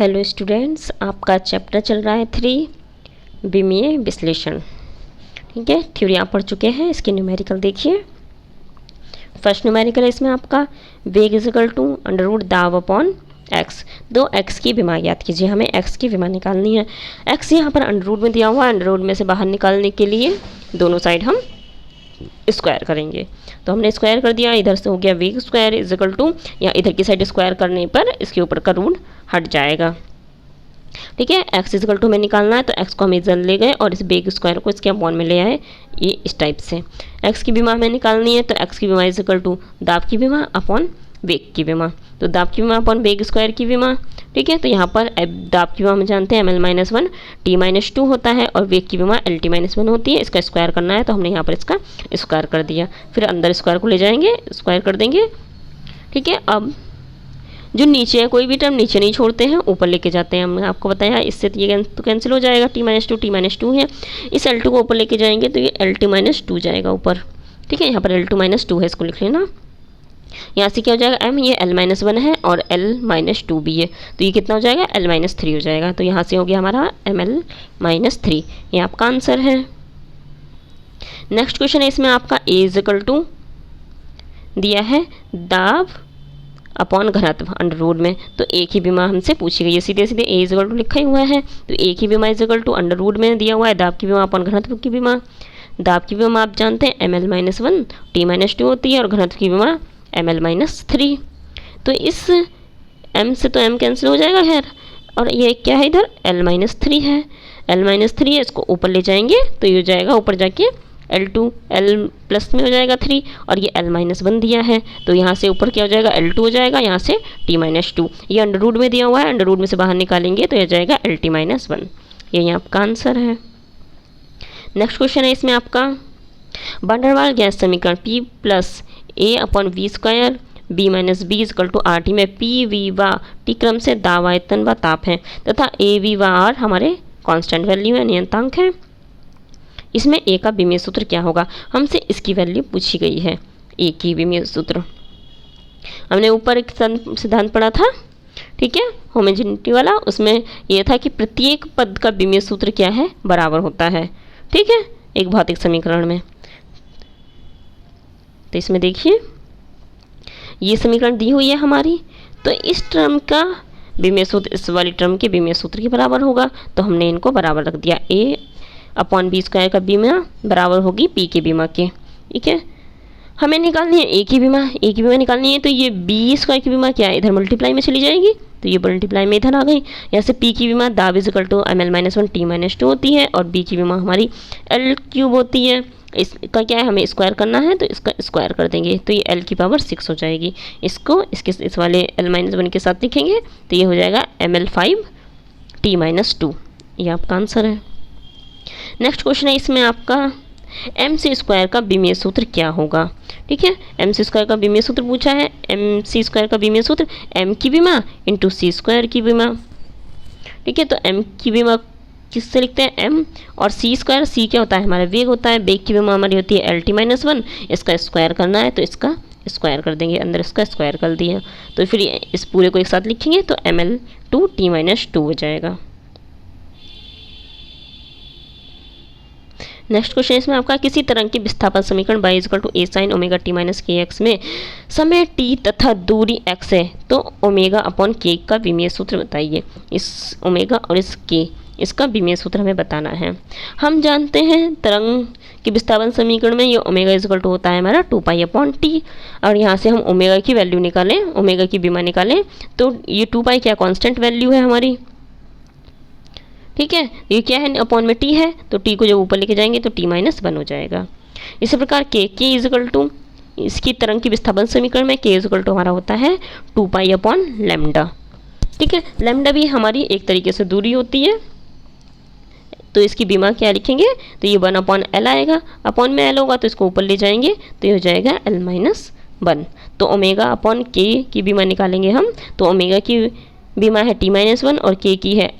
Hello students, आपका chapter चल रहा है 3 विमीय विश्लेषण। ठीक है, थ्योरी आप पढ़ चुके हैं। इसके न्यूमेरिकल देखिए। फर्स्ट न्यूमेरिकल है इसमें आपका वेग इजिकल टू अंडर रूट दाव अपॉन एक्स। दो एक्स की विमा याद कीजिए, हमें एक्स की विमा निकालनी है। एक्स यहाँ पर अंडर रूट में दिया हुआ है, अंडर रूट में से बाहर निकालने के लिए दोनों साइड हम स्क्वायर करेंगे। तो हमने स्क्वायर कर दिया, इधर से हो गया वेग स्क्वायर इजिकल टू, या इधर की साइड स्क्वायर करने पर इसके ऊपर का रूट हट जाएगा। ठीक है, एक्स इजिकल टू में निकालना है तो एक्स को हम इधर ले गए और इस वेग स्क्वायर को इसके अपॉन में ले आए, ये इस टाइप से। एक्स की विमा हमें निकालनी है तो एक्स की विमा इजिकल टू दाब की विमा अपॉन वेग की विमा। तो दाब की विमा अपॉन वेग स्क्वायर की विमा। ठीक है, तो यहाँ पर दाब की विमा हम जानते हैं ml-1 t-2 होता है और वेग की विमा lt-1 होती है। इसका स्क्वायर करना है तो हमने यहाँ पर इसका स्क्वायर कर दिया, फिर अंदर स्क्वायर को ले जाएंगे, स्क्वायर कर देंगे। ठीक है, अब जो नीचे है कोई भी टर्म नीचे नहीं छोड़ते हैं, ऊपर लेके जाते हैं। हमने आपको बताया इससे तो ये तो कैंसिल हो जाएगा, t-2 है। इस l2 को ऊपर लेके जाएंगे तो ये lt-2 जाएगा ऊपर। ठीक है, यहाँ पर l2-2 है, इसको लिख लेना। यहाँ से क्या हो जाएगा, m ये l-1 है और l-2 भी है, तो ये कितना हो जाएगा, l-3 हो जाएगा। तो यहाँ से हो गया हमारा ml-3, ये आपका आंसर है। नेक्स्ट क्वेश्चन है इसमें आपका a इजिकल टू दिया है दाब अपॉन घनत्व अंडर रूट में, तो a की विमा हमसे पूछी गई है। सीधे सीधे a इजिकल टू लिखा ही हुआ है, तो a की विमा इजिकल टू अंडर रूट में दिया हुआ है दाब की विमा अपॉन घनत्व की विमा। दाब की विमा आप जानते हैं ml-1 t-2 होती है और घनत्व की विमा ml-3। तो इस m से तो m कैंसिल हो जाएगा खैर, और ये क्या है इधर l-3 है, l-3 है, इसको ऊपर ले जाएंगे तो ये हो जाएगा ऊपर जाके l2 l प्लस में हो जाएगा 3 और ये l-1 दिया है तो यहाँ से ऊपर क्या हो जाएगा l2 हो जाएगा, यहाँ से t-2। ये अंडर रूट में दिया हुआ है, अंडर रूट में से बाहर निकालेंगे तो यह जाएगा lt-1। ये यहाँ आपका आंसर है। नेक्स्ट क्वेश्चन है इसमें आपका वैन वाल गैस समीकरण P plus a upon V square b minus B equal to R T में P V व T क्रम से दाब आयतन व ताप है तथा A V व R हमारे कांस्टेंट वैल्यू है, नियतांक है। इसमें a का विमीय सूत्र क्या होगा, हमसे इसकी वैल्यू पूछी गई है। a की विमीय सूत्र हमने ऊपर एक सिद्धांत पढ़ा था, ठीक है, होमोजेनिटी वाला। उसमें यह था कि प्रत्येक पद का विमीय सूत्र क्या है, बराबर होता है। ठीक है, एक भौतिक समीकरण में। तो इसमें देखिए ये समीकरण दी हुई है हमारी, तो इस टर्म का विमीय सूत्र इस वाली टर्म के विमीय सूत्र के बराबर होगा, तो हमने इनको बराबर रख दिया। a अपॉन बी स्क्वायर का बीमा बराबर होगी p के बीमा के। ठीक है, हमें निकालनी है a की बीमा निकालनी है, तो ये b स्क्वायर की बीमा क्या है, इधर मल्टीप्लाई में चली जाएगी, तो ये मल्टीप्लाई में इधर आ गई। यहाँ से p की बीमा दाब इजिकल टू ml-1 t-2 होती है और b की बीमा हमारी l³ होती है। इसका क्या है, हमें स्क्वायर करना है तो इसका स्क्वायर कर देंगे तो ये l की पावर 6 हो जाएगी। इसको इस वाले l-1 के साथ लिखेंगे तो ये हो जाएगा ml5 t-2। ये आपका आंसर है। नेक्स्ट क्वेश्चन है इसमें आपका एम सी स्क्वायर का विमीय सूत्र क्या होगा। ठीक है, एम सी स्क्वायर का विमीय सूत्र पूछा है। एम सी स्क्वायर का विमीय सूत्र एम की विमा इंटू सी स्क्वायर की विमा। ठीक है, तो एम की विमा किससे लिखते हैं, एम, और सी स्क्वायर, सी क्या होता है, हमारा वेग होता है। वेग की विमा हमारी होती है lt-1, इसका स्क्वायर करना है तो इसका स्क्वायर कर देंगे, अंदर इसका स्क्वायर कर दिया तो फिर इस पूरे को एक साथ लिखेंगे तो ml2 t-2 हो जाएगा। नेक्स्ट क्वेश्चन इसमें आपका किसी तरह के विस्थापन समीकरण y equal to a sine omega t minus K X में समय t तथा दूरी x है तो ओमेगा अपॉन k का विमीय सूत्र बताइए। इस ओमेगा और इस k, इसका विमीय सूत्र हमें बताना है। हम जानते हैं तरंग के विस्थापन समीकरण में ये ओमेगा इजकल टू होता है हमारा 2 अपॉन टी, और यहाँ से हम ओमेगा की वैल्यू निकालें, ओमेगा की विमा निकालें तो ये 2 क्या कांस्टेंट वैल्यू है हमारी। ठीक है, ये क्या है, अपॉन में t है तो t को जब ऊपर लेके जाएंगे तो t-1 हो जाएगा। इसी प्रकार k इजकल टू इसकी तरंग की विस्थापन समीकरण में k इजकल टू हमारा होता है 2 अपॉन लैम्डा। ठीक है, लैम्डा भी हमारी एक तरीके से दूरी होती है, तो इसकी बीमा क्या लिखेंगे, तो ये 1 अपॉन l आएगा, अपॉन में l होगा तो इसको ऊपर ले जाएंगे तो ये हो जाएगा l-1। तो ओमेगा अपॉन k की बीमा निकालेंगे हम, तो ओमेगा की बीमा है t-1 और k की है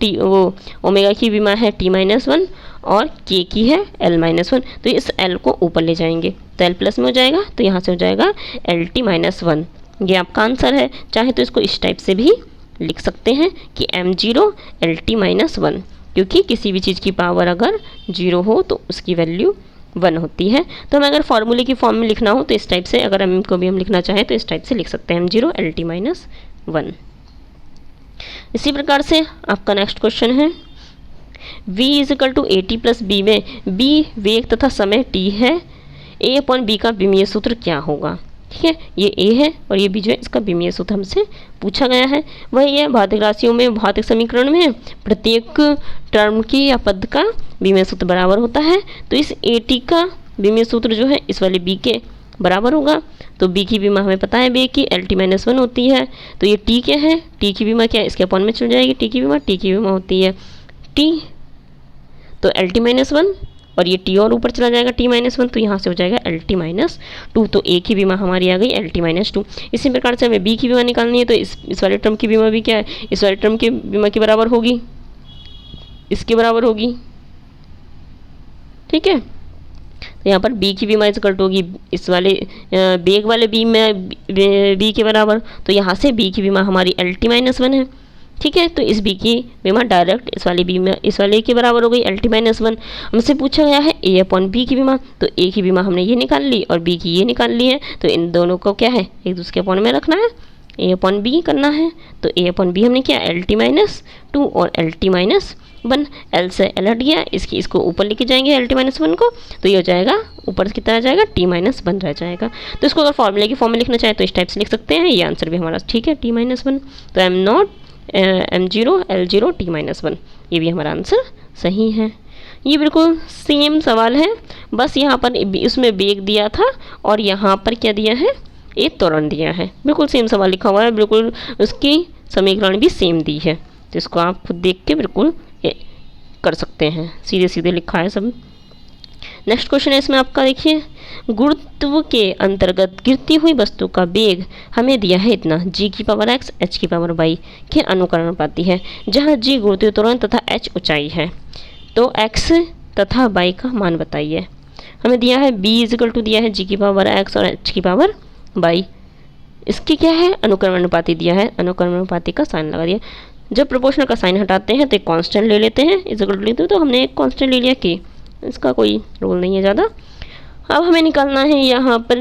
वो ओमेगा की बीमा है t-1 और k की है l-1, तो इस l को ऊपर ले जाएंगे तो l प्लस में हो जाएगा, तो यहाँ से हो जाएगा lt-1। ये आपका आंसर है। चाहे तो इसको इस टाइप से भी लिख सकते हैं कि m0 LT-1, क्योंकि किसी भी चीज़ की पावर अगर 0 हो तो उसकी वैल्यू 1 होती है। तो हमें अगर फॉर्मूले की फॉर्म में लिखना हो तो इस टाइप से, अगर m को भी हम लिखना चाहें तो इस टाइप से लिख सकते हैं m0 LT-1। इसी प्रकार से आपका नेक्स्ट क्वेश्चन है v = AT + b में b वेग तथा समय t है, A/b का विमीय सूत्र क्या होगा। ठीक है, ये A है और ये B जो है इसका विमीय सूत्र हमसे पूछा गया है। वही है, भौतिक राशियों में भौतिक समीकरण में प्रत्येक टर्म की या पद का विमीय सूत्र बराबर होता है। तो इस AT का विमीय सूत्र जो है इस वाले B के बराबर होगा। तो B की विमा हमें पता है B की LT-1 होती है। तो ये T क्या है, T की विमा क्या है, इसके अपॉन में चल जाएगी। T की विमा होती है T, तो LT-1 और ये T और ऊपर चला जाएगा T-1, तो यहाँ से हो जाएगा LT-2। तो A की विमा हमारी आ गई LT-2। इसी प्रकार से हमें B की विमा निकालनी है, तो इस वाले टर्म की विमा भी क्या है, इस वाले टर्म की विमा के बराबर होगी, इसके बराबर होगी। ठीक है, तो यहाँ पर B की विमा इक्वल टू होगी इस वाले बेग वाले B में B के बराबर। तो यहाँ से B की विमा हमारी LT-1 है। ठीक है, तो इस B की विमा डायरेक्ट इस वाले B में इस वाले के बराबर हो गई LT-1। हमसे पूछा गया है A/B की विमा, तो A की विमा हमने ये निकाल ली और B की ये निकाल ली है। तो इन दोनों को क्या है, एक दूसरे के अपॉन में रखना है, A/B करना है। तो A/B हमने किया LT-2 और LT-1, L से L हट गया, इसको ऊपर लेके जाएंगे LT-1 को, तो ये हो जाएगा ऊपर से कितना आ जाएगा T-1 रह जाएगा। तो इसको अगर फॉर्मूले की फॉर्म में लिखना चाहे तो इस टाइप से लिख सकते हैं। ये आंसर भी हमारा ठीक है T-1। तो m0 L0 T-1, ये भी हमारा आंसर सही है। ये बिल्कुल सेम सवाल है, बस यहाँ पर इसमें वेग दिया था और यहाँ पर क्या दिया है, एक त्वरण दिया है। बिल्कुल सेम सवाल लिखा हुआ है, बिल्कुल उसकी समीकरण भी सेम दी है। तो इसको आप खुद देख के बिल्कुल कर सकते हैं, सीधे सीधे लिखा है सब। नेक्स्ट क्वेश्चन है इसमें आपका, देखिए गुरुत्व के अंतर्गत गिरती हुई वस्तु का वेग हमें दिया है इतना, g⁻x h⁻y के अनुकरणपाती है, जहाँ g गुरुत्वीय त्वरण तथा h ऊंचाई है। तो x तथा y का मान बताइए। हमें दिया है b = दिया है g⁻x और h⁻y, इसकी क्या है अनुकरणपाती दिया है, अनुकरणपाती का साइन लगा दिया। जब प्रोपोर्शनल का साइन हटाते हैं तो एक कांस्टेंट ले लेते हैं, इक्वल लेते हैं, तो हमने एक कांस्टेंट ले लिया कि इसका कोई रोल नहीं है ज़्यादा। अब हमें निकालना है यहाँ पर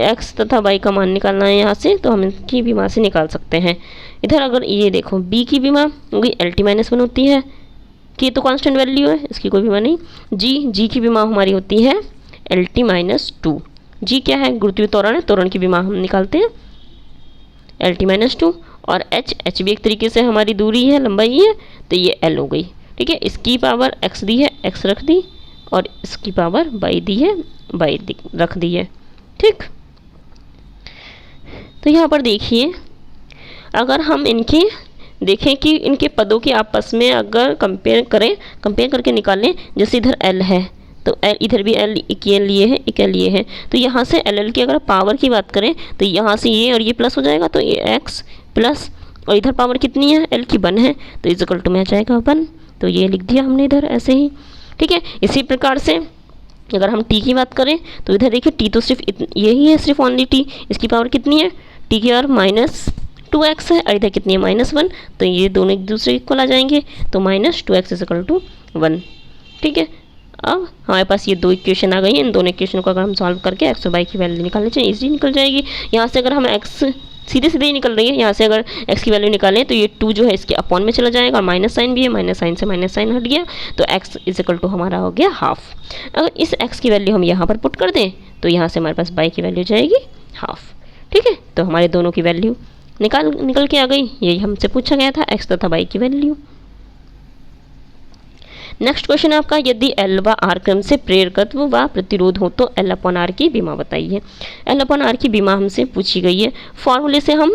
x तथा y का मान निकालना है यहाँ से, तो हम इसकी विमा से निकाल सकते हैं। इधर अगर ये देखो b की विमा होगी LT-1 होती है, कि तो कांस्टेंट वैल्यू है, इसकी कोई विमा नहीं। g की विमा हमारी होती है LT-2। g क्या है, गुरुत्वीय त्वरण है, त्वरण की विमा हम निकालते हैं LT-2। और h भी एक तरीके से हमारी दूरी है, लंबाई है, तो ये L हो गई। ठीक है, इसकी पावर x दी है, x रख दी, और इसकी पावर y दी है, y रख दी है। ठीक, तो यहाँ पर देखिए अगर हम इनके देखें कि इनके पदों के आपस में अगर कंपेयर करके निकालें, जैसे इधर L है तो इधर भी L एक L लिए है, एक L ये है, तो यहाँ से LL की अगर पावर की बात करें तो यहाँ से ये और ये प्लस हो जाएगा, तो ये x प्लस, और इधर पावर कितनी है L की 1 है, तो इक्वल टू में आ जाएगा 1। तो ये लिख दिया हमने इधर ऐसे ही। ठीक है, इसी प्रकार से अगर हम t की बात करें तो इधर देखिए t तो सिर्फ यही है, सिर्फ ओनली t, इसकी पावर कितनी है, t की पावर -2x है, और इधर कितनी है -1, तो ये दोनों एक दूसरे के इक्वल आ जाएंगे, तो -2x = 1। ठीक है, अब हमारे पास ये दो इक्वेशन आ गई हैं। इन दोनों इक्वेशन को अगर हम सॉल्व करके x और y की वैल्यू निकालने चाहिए, इजी निकल जाएगी। यहाँ से अगर हम x सीधे ही निकल रही है, यहाँ से अगर x की वैल्यू निकालें तो ये 2 जो है इसके अपॉन में चला जाएगा, और माइनस साइन भी है, माइनस साइन से माइनस साइन हट गया, तो x = हमारा हो गया हाफ। अगर इस x की वैल्यू हम यहाँ पर पुट कर दें तो यहाँ से हमारे पास y की वैल्यू जाएगी हाफ। ठीक है, तो हमारे दोनों की वैल्यू निकल के आ गई, यही हमसे पूछा गया था, x तथा y की वैल्यू। नेक्स्ट क्वेश्चन है आपका, यदि L व R क्रम से प्रेरकत्व व प्रतिरोध हो तो L/R की विमा बताइए। L/R की विमा हमसे पूछी गई है, फॉर्मूले से हम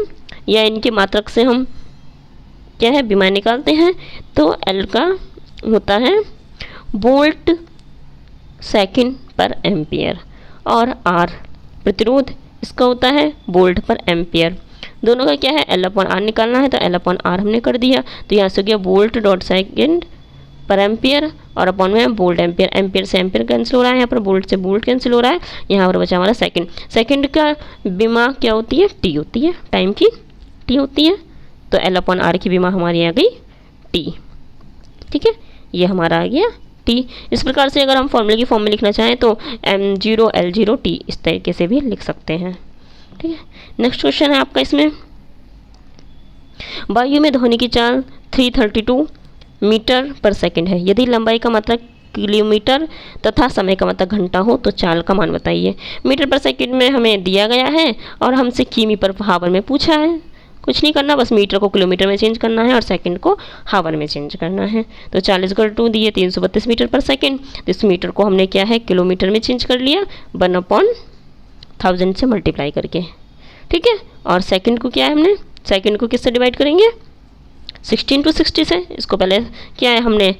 या इनके मात्रक से हम क्या है विमा निकालते हैं। तो L का होता है वोल्ट सेकंड पर एम्पियर, और R प्रतिरोध इसका होता है वोल्ट पर एम्पियर। दोनों का क्या है L/R निकालना है, तो L/R हमने कर दिया, तो यहाँ से हो गया वोल्ट डॉट सेकंड पर एम्पियर, और अपॉन में वोल्ट एम्पियर, एम्पियर से एम्पियर कैंसिल हो रहा है, यहाँ पर वोल्ट से वोल्ट कैंसिल हो रहा है, यहाँ पर बचा हमारा सेकंड। सेकंड का विमा क्या होती है, टी होती है, टाइम की टी होती है। तो L/R की विमा हमारी आ गई T। ठीक है, ये हमारा आ गया T। इस प्रकार से अगर हम फॉर्मूले की फॉर्म में लिखना चाहें तो M0 L0 T इस तरीके से भी लिख सकते हैं। ठीक है, नेक्स्ट क्वेश्चन है आपका इसमें, वायु में ध्वनि की चाल 332 मीटर पर सेकंड है, यदि लंबाई का मात्रक किलोमीटर तथा समय का मात्रक घंटा हो तो चाल का मान बताइए। मीटर पर सेकंड में हमें दिया गया है और हमसे किमी पर हावर में पूछा है। कुछ नहीं करना, बस मीटर को किलोमीटर में चेंज करना है और सेकंड को हावर में चेंज करना है। तो 40/2 दिए 332 मीटर पर सेकंड, तो इस मीटर को हमने क्या है किलोमीटर में चेंज कर लिया 1/1000 से मल्टीप्लाई करके। ठीक है, और सेकंड को क्या है, हमने सेकंड को किससे डिवाइड करेंगे 16 × 60 से। इसको पहले क्या है हमने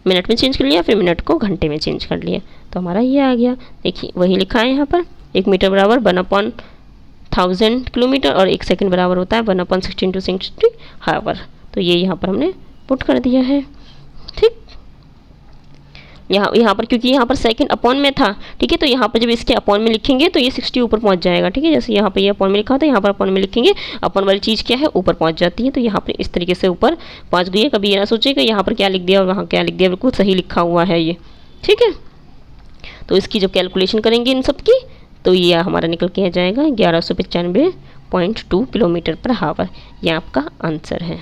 मिनट में चेंज कर लिया, फिर मिनट को घंटे में चेंज कर लिया, तो हमारा ये आ गया। देखिए वही लिखा है यहाँ पर, 1 मीटर बराबर 1/1000 किलोमीटर और 1 सेकंड बराबर होता है 1/16 × 60 हावर। तो ये यहाँ पर हमने पुट कर दिया है। ठीक, यहाँ पर क्योंकि यहाँ पर सेकंड अपॉन में था, ठीक है, तो यहाँ पर जब इसके अपॉन में लिखेंगे तो ये 60 ऊपर पहुँच जाएगा। ठीक है, जैसे यहाँ पर ये अपॉन में लिखा था, यहाँ पर अपॉन में लिखेंगे, अपॉन वाली चीज़ क्या है ऊपर पहुँच जाती है, तो यहाँ पर इस तरीके से ऊपर पहुँच गई है। कभी ये ना सोचे कि यहाँ पर क्या लिख दिया और वहाँ क्या लिख दिया, बिल्कुल सही लिखा हुआ है ये। ठीक है, तो इसकी जब कैलकुलेशन करेंगे इन सब की तो ये हमारा निकल के आ जाएगा 1195.2 किलोमीटर पर हावर। ये आपका आंसर है।